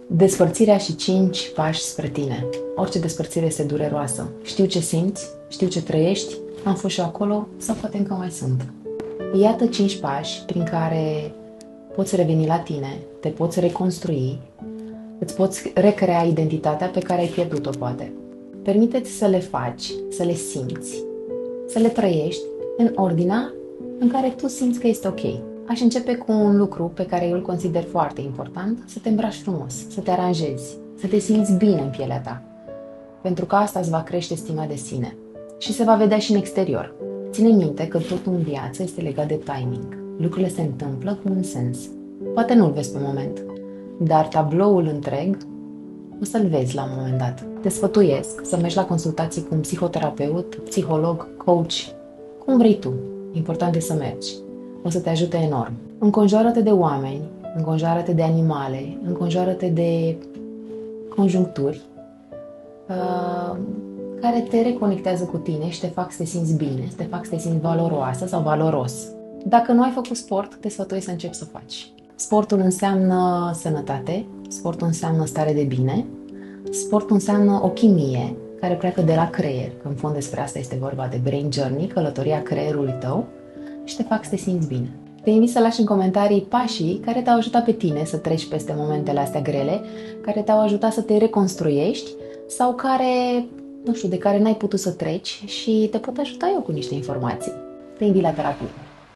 Despărțirea și 5 pași spre tine. Orice despărțire este dureroasă. Știu ce simți, știu ce trăiești, am fost și acolo sau poate încă mai sunt. Iată 5 pași prin care poți reveni la tine, te poți reconstrui, îți poți recrea identitatea pe care ai pierdut-o poate. Permite-ți să le faci, să le simți, să le trăiești în ordinea în care tu simți că este ok. Aș începe cu un lucru pe care eu îl consider foarte important, să te îmbraci frumos, să te aranjezi, să te simți bine în pielea ta. Pentru că asta îți va crește stima de sine și se va vedea și în exterior. Ține minte că totul în viață este legat de timing. Lucrurile se întâmplă cu un sens. Poate nu-l vezi pe moment, dar tabloul întreg o să-l vezi la un moment dat. Te sfătuiesc să mergi la consultații cu un psihoterapeut, psiholog, coach, cum vrei tu. Important e să mergi. O să te ajute enorm. Înconjoară-te de oameni, înconjoară-te de animale, înconjoară-te de conjuncturi care te reconectează cu tine și te fac să te simți bine, să te fac să te simți valoroasă sau valoros. Dacă nu ai făcut sport, te sfătuiesc să începi să faci. Sportul înseamnă sănătate, sportul înseamnă stare de bine, sportul înseamnă o chimie care pleacă de la creier, că în fond despre asta este vorba de brain journey, călătoria creierului tău, și te fac să te simți bine. Te invit să lași în comentarii pașii care te-au ajutat pe tine să treci peste momentele astea grele, care te-au ajutat să te reconstruiești sau care, nu știu, de care n-ai putut să treci și te pot ajuta eu cu niște informații. Te invit la terapie.